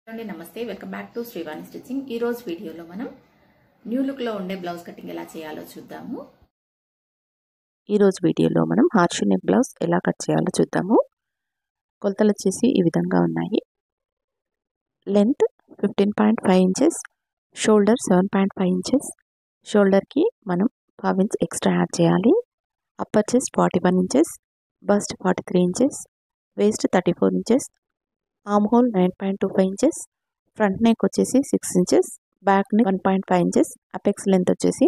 నమస్తే, welcome back to Srivani stitching. ఈ రోజు వీడియోలో మనం న్యూ లుక్ లో ఉండే బ్లౌజ్ కటింగ్ ఎలా చేయాలో చూద్దాము. ఈ రోజు వీడియోలో మనం హార్ష్ నెక్ బ్లౌజ్ ఎలా కట్ చేయాలో చూద్దాము. కొలతలు వచ్చేసి ఈ విధంగా ఉన్నాయి. Length 15.5 inches, shoulder 7.5 inches. షోల్డర్కి మనం 5 ఇంచ్ ఎక్స్ట్రా యాడ్ చేయాలి. Upper chest 41 inches, bust 43 inches, waist 34 inches, arm hole 9.25 inches, front neck వచ్చేసి 6 inches, back neck 1.5 inches, apex length వచ్చేసి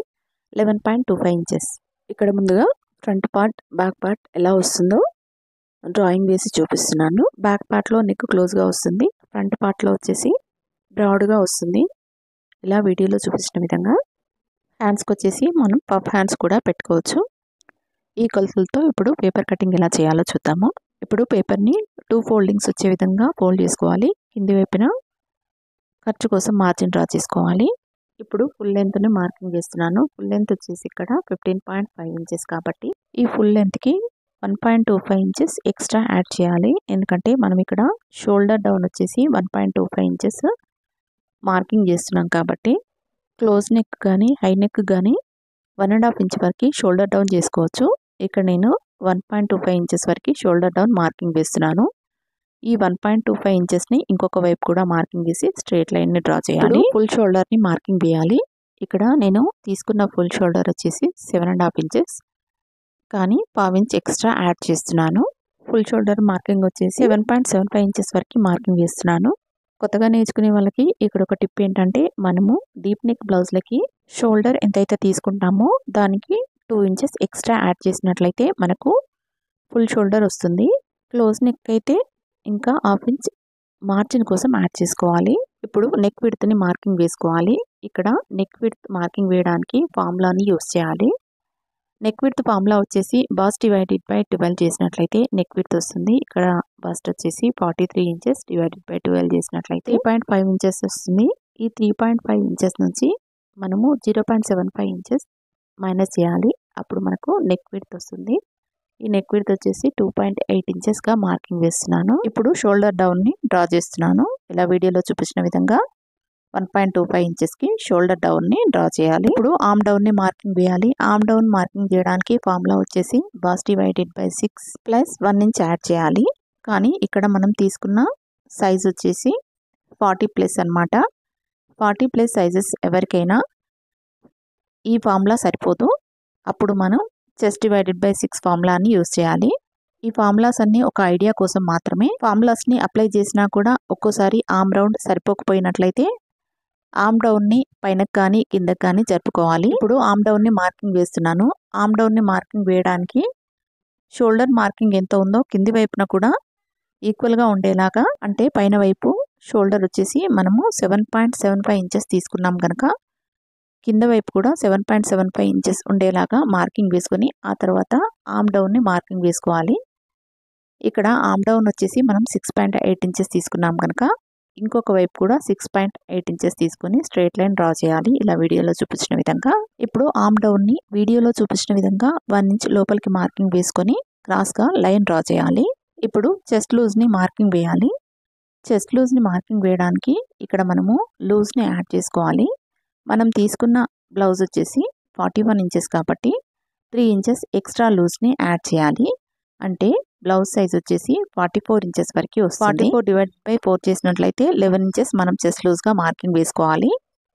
11.25 ఇంచెస్. ఇక్కడ ముందుగా ఫ్రంట్ పార్ట్ బ్యాక్ పార్ట్ ఎలా వస్తుందో డ్రాయింగ్ వేసి చూపిస్తున్నాను. బ్యాక్ పార్ట్లో నెక్ క్లోజ్గా వస్తుంది, ఫ్రంట్ పార్ట్లో వచ్చేసి బ్రాడ్గా వస్తుంది. ఇలా వీడియోలో చూపించిన విధంగా. హ్యాండ్స్కి వచ్చేసి మనం పఫ్ హ్యాండ్స్ కూడా పెట్టుకోవచ్చు. ఈ కొలతలతో ఇప్పుడు పేపర్ కటింగ్ ఎలా చేయాలో చూద్దాము. ఇప్పుడు పేపర్ని 2 ఫోల్డింగ్స్ వచ్చే విధంగా ఫోల్డ్ చేసుకోవాలి. కింది వైపున ఖర్చు కోసం మార్జిన్ డ్రా చేసుకోవాలి. ఇప్పుడు ఫుల్ లెంత్ని మార్కింగ్ చేస్తున్నాను. ఫుల్ లెంత్ వచ్చేసి ఇక్కడ 15.5 ఇంచెస్ కాబట్టి ఈ ఫుల్ లెంత్కి 1.25 ఇంచెస్ ఎక్స్ట్రా యాడ్ చేయాలి. ఎందుకంటే మనం ఇక్కడ షోల్డర్ డౌన్ వచ్చేసి 1.25 ఇంచెస్ మార్కింగ్ చేస్తున్నాం కాబట్టి క్లోజ్ నెక్ కానీ హై నెక్ కానీ 1.5 ఇంచ్ వరకు షోల్డర్ డౌన్ చేసుకోవచ్చు. ఇక్కడ నేను 1.25 ఇంచెస్ వరకు షోల్డర్ డౌన్ మార్కింగ్ వేస్తున్నాను. ఈ 1.25 ఇంచెస్ని ఇంకొక వైపు కూడా మార్కింగ్ చేసి స్ట్రైట్ లైన్ని డ్రా చేయాలి. ఫుల్ షోల్డర్ని మార్కింగ్ వేయాలి. ఇక్కడ నేను తీసుకున్న ఫుల్ షోల్డర్ వచ్చేసి 7.5 ఇంచెస్, కానీ 5 ఇంచ్ ఎక్స్ట్రా యాడ్ చేస్తున్నాను. ఫుల్ షోల్డర్ మార్కింగ్ వచ్చేసి 7.75 ఇంచెస్ వరకు మార్కింగ్ వేస్తున్నాను. కొత్తగా నేర్చుకునే వాళ్ళకి ఇక్కడ ఒక టిప్ ఏంటంటే, మనము డీప్ నెక్ బ్లౌజ్లకి షోల్డర్ ఎంతైతే తీసుకుంటామో దానికి 2 ఇంచెస్ ఎక్స్ట్రా యాడ్ చేసినట్లయితే మనకు ఫుల్ షోల్డర్ వస్తుంది. క్లోజ్ నెక్ అయితే ఇంకా 1/2 ఇంచ్ మార్జిన్ కోసం యాడ్ చేసుకోవాలి. ఇప్పుడు నెక్ విడ్త్ని మార్కింగ్ వేసుకోవాలి. ఇక్కడ నెక్ విడ్త్ మార్కింగ్ వేయడానికి ఫార్ములాని యూస్ చేయాలి. నెక్ విడ్త్ ఫార్ములా వచ్చేసి బాస్ట్ డివైడెడ్ బై 12 చేసినట్లయితే నెక్ విడ్త్ వస్తుంది. ఇక్కడ బాస్ట్ వచ్చేసి 43 ఇంచెస్ డివైడెడ్ బై 12 చేసినట్లయితే 3.5 ఇంచెస్ వస్తుంది. ఈ 3.5 ఇంచెస్ నుంచి మనము 0.75 ఇంచెస్ మైనస్ చేయాలి. అప్పుడు మనకు నెక్ విడ్త్ వస్తుంది. ఈ నెక్ విడ్త్ వచ్చేసి 2.8 ఇంచెస్గా మార్కింగ్ వేస్తున్నాను. ఇప్పుడు షోల్డర్ డౌన్ని డ్రా చేస్తున్నాను. ఇలా వీడియోలో చూపించిన విధంగా 1.25 ఇంచెస్కి షోల్డర్ డౌన్ని డ్రా చేయాలి. ఇప్పుడు ఆర్మ్ డౌన్ని మార్కింగ్ వేయాలి. ఆర్మ్ డౌన్ మార్కింగ్ చేయడానికి ఫార్ములా వచ్చేసి boss divided by 6 plus 1 inch add చేయాలి. కానీ ఇక్కడ మనం తీసుకున్న సైజ్ వచ్చేసి 40 ప్లస్ అనమాట. 40 ప్లస్ సైజెస్ ఎవరికైనా ఈ ఫార్ములా సరిపోదు. అప్పుడు మనం చెస్ట్ డివైడెడ్ బై 6 ఫార్ములాని యూజ్ చేయాలి. ఈ ఫార్ములాస్ అన్ని ఒక ఐడియా కోసం మాత్రమే. ఫార్ములాస్ని అప్లై చేసినా కూడా ఒక్కోసారి ఆర్మ్ రౌండ్ సరిపోకపోయినట్లయితే ఆర్మ్ డౌన్ని పైనకు కానీ కిందకు కానీ జరుపుకోవాలి. ఇప్పుడు ఆర్మ్ డౌన్ని మార్కింగ్ వేస్తున్నాను. ఆర్మ్ డౌన్ని మార్కింగ్ వేయడానికి షోల్డర్ మార్కింగ్ ఎంత ఉందో కింది వైపున కూడా ఈక్వల్గా ఉండేలాగా, అంటే పైన వైపు షోల్డర్ వచ్చేసి మనము 7.75 ఇంచెస్ తీసుకున్నాం కనుక కింద వైపు కూడా 7.75 ఇంచెస్ ఉండేలాగా మార్కింగ్ వేసుకొని ఆ తర్వాత ఆర్మ్ డౌన్ని మార్కింగ్ వేసుకోవాలి. ఇక్కడ ఆర్మ్ డౌన్ వచ్చేసి మనం 6.8 ఇంచెస్ తీసుకున్నాం కనుక ఇంకొక వైపు కూడా 6.8 ఇంచెస్ తీసుకొని స్ట్రైట్ లైన్ డ్రా చేయాలి. ఇలా వీడియోలో చూపించిన విధంగా. ఇప్పుడు ఆర్మ్ డౌన్ని వీడియోలో చూపించిన విధంగా 1 ఇంచ్ లోపలికి మార్కింగ్ వేసుకొని క్రాస్గా లైన్ డ్రా చేయాలి. ఇప్పుడు చెస్ట్ లూజ్ని మార్కింగ్ వేయాలి. చెస్ట్ లూజ్ని మార్కింగ్ వేయడానికి ఇక్కడ మనము లూజ్ని యాడ్ చేసుకోవాలి. మనం తీసుకున్న బ్లౌజ్ వచ్చేసి 41 ఇంచెస్ కాబట్టి 3 ఇంచెస్ ఎక్స్ట్రా లూజ్ని యాడ్ చేయాలి. అంటే బ్లౌజ్ సైజ్ వచ్చేసి 44 ఇంచెస్ వరకు వస్తుంది. 44 డివైడ్ బై 4 చేసినట్లయితే 11 ఇంచెస్ మనం చెస్ట్ లూజ్గా మార్కింగ్ వేసుకోవాలి.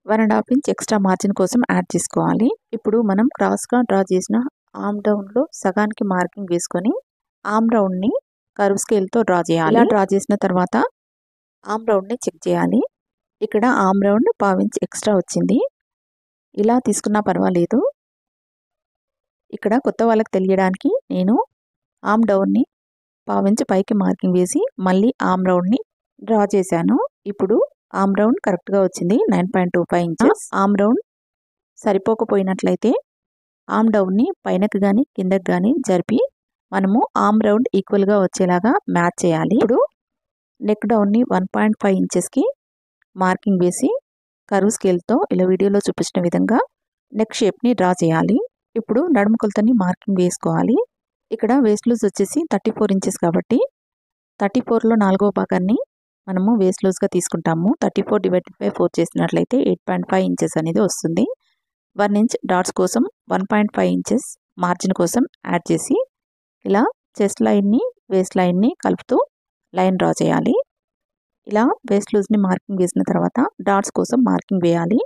1.5 ఇంచ్ ఎక్స్ట్రా మార్జిన్ కోసం యాడ్ చేసుకోవాలి. ఇప్పుడు మనం క్రాస్గా డ్రా చేసిన ఆర్మ్ డౌన్లో సగానికి మార్కింగ్ వేసుకొని ఆర్మ్ రౌండ్ని కర్వ్ స్కేల్తో డ్రా చేయాలి. ఇలా డ్రా చేసిన తర్వాత ఆర్మ్ రౌండ్ని చెక్ చేయాలి. ఇక్కడ ఆర్మ్ రౌండ్ 1/2 ఇంచ్ ఎక్స్ట్రా వచ్చింది. ఇలా తీసుకున్నా పర్వాలేదు. ఇక్కడ కొత్త వాళ్ళకి తెలియడానికి నేను ఆర్మ్ డౌన్ని 1/2 ఇంచ్ పైకి మార్కింగ్ వేసి మళ్ళీ ఆర్మ్ రౌండ్ని డ్రా చేశాను. ఇప్పుడు ఆర్మ్ రౌండ్ కరెక్ట్గా వచ్చింది, 9.25 ఇంచెస్. ఆర్మ్ రౌండ్ సరిపోకపోయినట్లయితే ఆర్మ్ డౌన్ని పైనకు కానీ కిందకు కానీ జరిపి మనము ఆర్మ్ రౌండ్ ఈక్వల్గా వచ్చేలాగా మ్యాచ్ చేయాలి. ఇప్పుడు నెక్ డౌన్ని 1.5 ఇంచెస్కి మార్కింగ్ వేసి కర్వ్ స్కేల్తో ఇలా వీడియోలో చూపించిన విధంగా నెక్ షేప్ని డ్రా చేయాలి. ఇప్పుడు నడుము కొలతని మార్కింగ్ వేసుకోవాలి. ఇక్కడ వేస్ట్ లూజ్ వచ్చేసి 34 ఇంచెస్ కాబట్టి 34లో 4వ భాగాన్ని మనము వేస్ట్ లూజ్గా తీసుకుంటాము. 34/4 చేసినట్లయితే 8.5 ఇంచెస్ అనేది వస్తుంది. 1 ఇంచ్ డాట్స్ కోసం 1.5 ఇంచెస్ మార్జిన్ కోసం యాడ్ చేసి ఇలా చెస్ట్ లైన్ని వేస్ట్ లైన్ని కలుపుతూ లైన్ డ్రా చేయాలి. ఇలా వేస్ట్ లూజ్ని మార్కింగ్ వేసిన తర్వాత డాట్స్ కోసం మార్కింగ్ వేయాలి.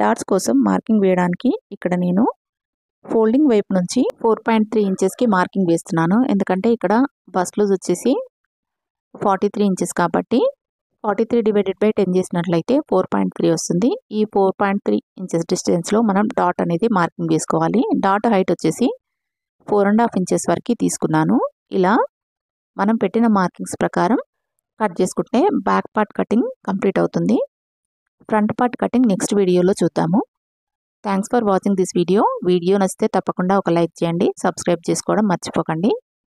డాట్స్ కోసం మార్కింగ్ వేయడానికి ఇక్కడ నేను ఫోల్డింగ్ వైపు నుంచి 4.3 ఇంచెస్కి మార్కింగ్ వేస్తున్నాను. ఎందుకంటే ఇక్కడ బస్ట్ లూజ్ వచ్చేసి 43 ఇంచెస్ కాబట్టి 43/10 చేసినట్లయితే 4.3 వస్తుంది. ఈ 4.3 ఇంచెస్ డిస్టెన్స్లో మనం డాట్ అనేది మార్కింగ్ వేసుకోవాలి. డాట్ హైట్ వచ్చేసి 4.5 ఇంచెస్ వరకు తీసుకున్నాను. ఇలా మనం పెట్టిన మార్కింగ్స్ ప్రకారం కట్ చేసుకుంటే బ్యాక్ పార్ట్ కటింగ్ కంప్లీట్ అవుతుంది. ఫ్రంట్ పార్ట్ కటింగ్ నెక్స్ట్ వీడియోలో చూద్దాము. Thanks for watching this video. Video నచ్చితే తప్పకుండా ఒక లైక్ చేయండి. సబ్స్క్రైబ్ చేసుకోవడం మర్చిపోకండి.